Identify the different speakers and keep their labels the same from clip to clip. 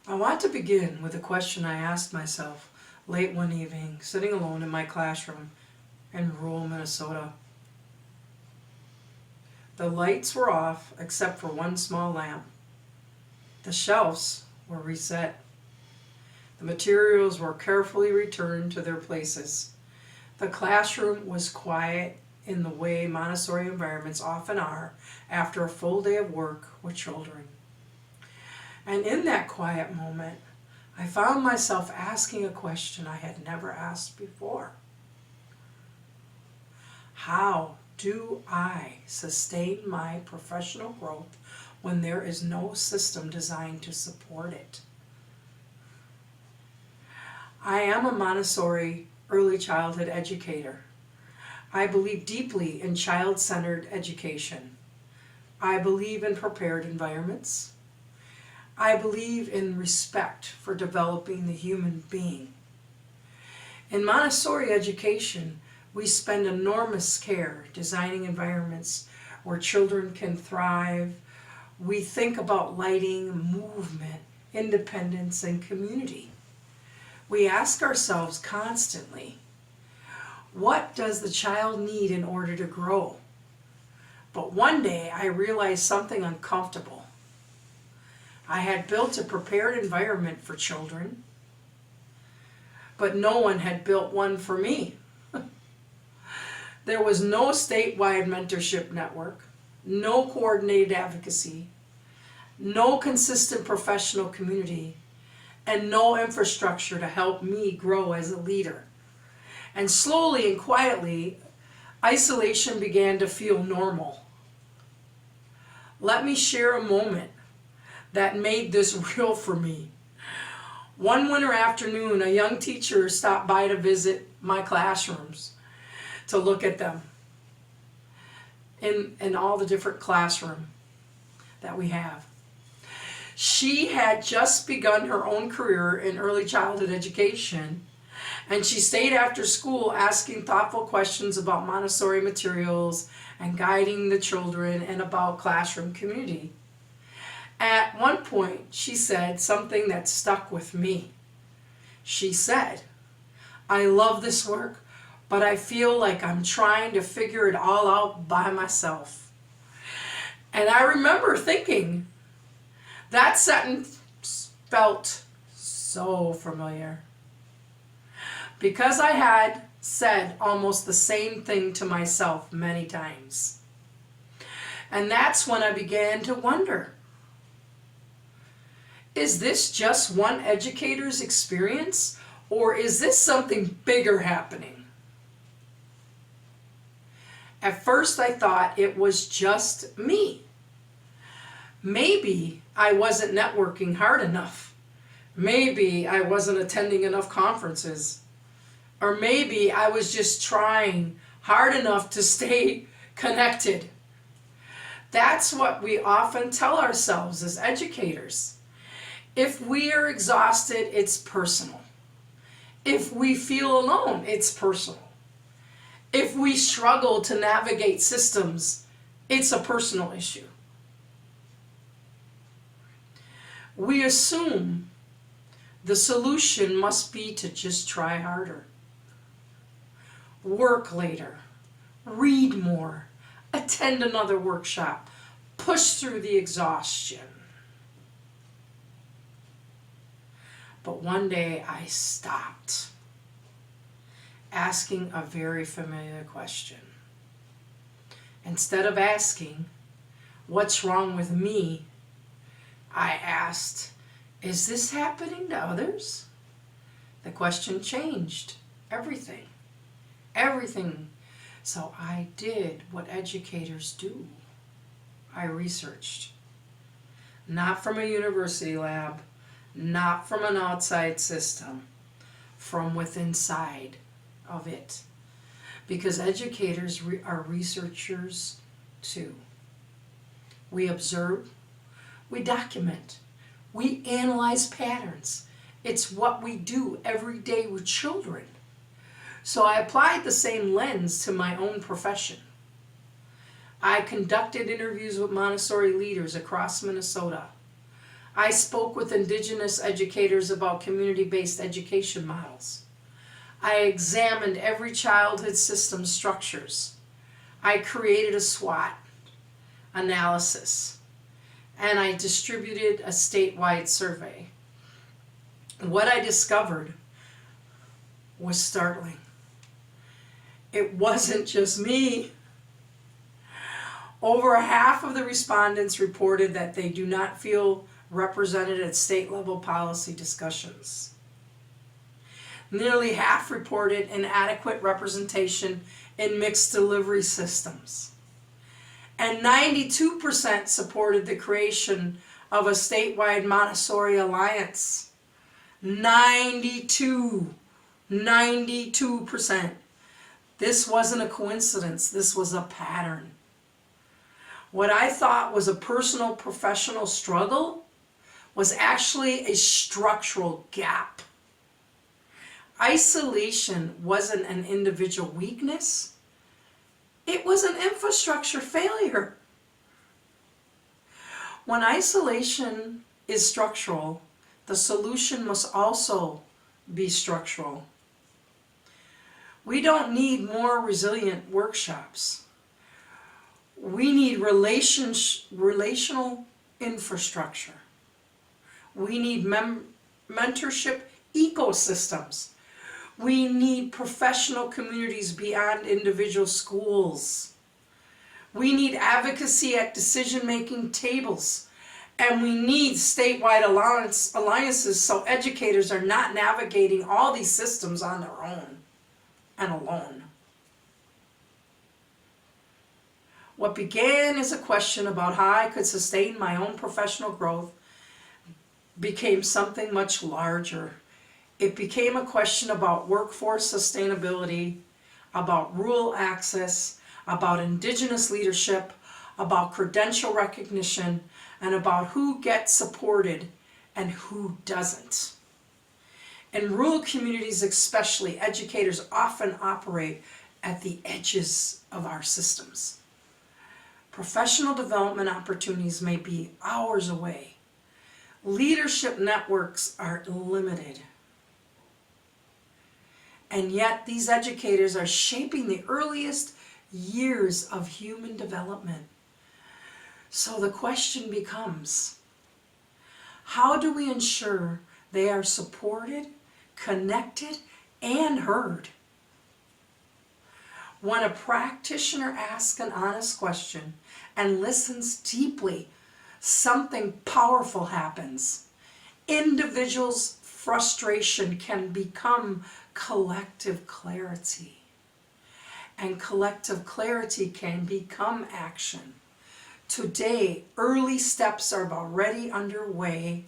Speaker 1: I want to begin with a question I asked myself late one evening, sitting alone in my classroom in rural Minnesota. The lights were off except for one small lamp. The shelves were reset. The materials were carefully returned to their places. The classroom was quiet in the way Montessori environments often are after a full day of work with children. And in that quiet moment, I found myself asking a question I had never asked before. How do I sustain my professional growth when there is no system designed to support it? I am a Montessori early childhood educator. I believe deeply in child-centered education. I believe in prepared environments. I believe in respect for developing the human being. In Montessori education, we spend enormous care designing environments where children can thrive. We think about lighting, movement, independence, and community. We ask ourselves constantly, what does the child need in order to grow? But one day I realized something uncomfortable. I had built a prepared environment for children, but no one had built one for me. There was no statewide mentorship network, no coordinated advocacy, no consistent professional community, and no infrastructure to help me grow as a leader. And slowly and quietly, isolation began to feel normal. Let me share a moment that made this real for me. One winter afternoon, a young teacher stopped by to visit my classrooms to look at them in all the different classrooms that we have. She had just begun her own career in early childhood education, and she stayed after school asking thoughtful questions about Montessori materials and guiding the children and about classroom community. At one point, she said something that stuck with me. She said, "I love this work, but I feel like I'm trying to figure it all out by myself." And I remember thinking, that sentence felt so familiar. Because I had said almost the same thing to myself many times. And that's when I began to wonder, is this just one educator's experience, or is this something bigger happening? At first I thought it was just me. Maybe I wasn't networking hard enough. Maybe I wasn't attending enough conferences. Or maybe I was just trying hard enough to stay connected. That's what we often tell ourselves as educators. If we are exhausted, it's personal. If we feel alone, it's personal. If we struggle to navigate systems, it's a personal issue. We assume the solution must be to just try harder, work later, read more, attend another workshop, push through the exhaustion. But one day I stopped asking a very familiar question. Instead of asking, what's wrong with me? I asked, is this happening to others? The question changed everything. Everything. So I did what educators do. I researched. Not from a university lab, not from an outside system, from within inside of it. Because educators are researchers too. We observe, we document, we analyze patterns. It's what we do every day with children. So I applied the same lens to my own profession. I conducted interviews with Montessori leaders across Minnesota. I spoke with Indigenous educators about community-based education models. I examined every childhood system structures. I created a SWOT analysis, and I distributed a statewide survey. What I discovered was startling. It wasn't just me. Over half of the respondents reported that they do not feel represented at state level policy discussions. Nearly half reported inadequate representation in mixed delivery systems. And 92% supported the creation of a statewide Montessori alliance. 92%. This wasn't a coincidence, this was a pattern. What I thought was a personal professional struggle was actually a structural gap. Isolation wasn't an individual weakness, it was an infrastructure failure. When isolation is structural, the solution must also be structural. We don't need more resilient workshops. We need relational infrastructure. We need mentorship ecosystems. We need professional communities beyond individual schools. We need advocacy at decision-making tables. And we need statewide alliances so educators are not navigating all these systems on their own and alone. What began as a question about how I could sustain my own professional growth became something much larger. It became a question about workforce sustainability, about rural access, about Indigenous leadership, about credential recognition, and about who gets supported and who doesn't. In rural communities especially, educators often operate at the edges of our systems. Professional development opportunities may be hours away. Leadership networks are limited. And yet these educators are shaping the earliest years of human development. So the question becomes, how do we ensure they are supported, connected, and heard? When a practitioner asks an honest question and listens deeply, something powerful happens. Individuals' frustration can become collective clarity. And collective clarity can become action. Today, early steps are already underway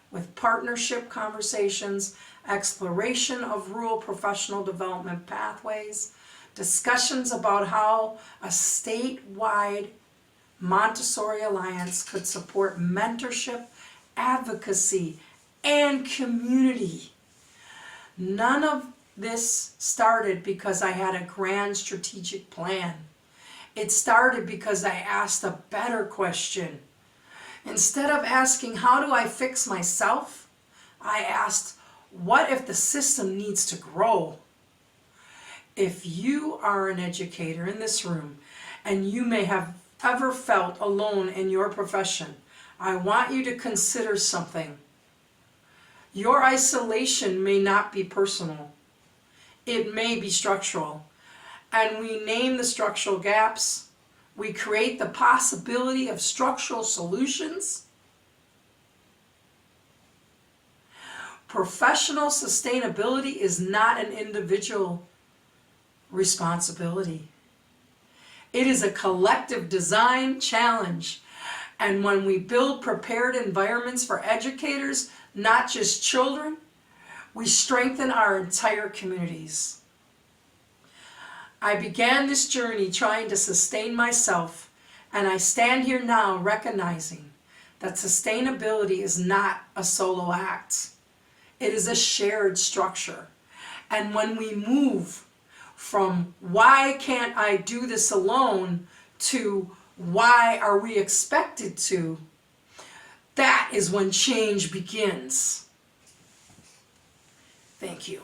Speaker 1: with partnership conversations, exploration of rural professional development pathways, discussions about how a statewide Montessori Alliance could support mentorship, advocacy, and community. None of this started because I had a grand strategic plan. It started because I asked a better question. Instead of asking, how do I fix myself? I asked, what if the system needs to grow? If you are an educator in this room and you may have ever felt alone in your profession, I want you to consider something. Your isolation may not be personal. It may be structural. And we name the structural gaps. We create the possibility of structural solutions. Professional sustainability is not an individual responsibility. It is a collective design challenge. And when we build prepared environments for educators, not just children, we strengthen our entire communities. I began this journey trying to sustain myself, and I stand here now recognizing that sustainability is not a solo act. It is a shared structure. And when we move from why can't I do this alone to why are we expected to, That is when change begins. Thank you.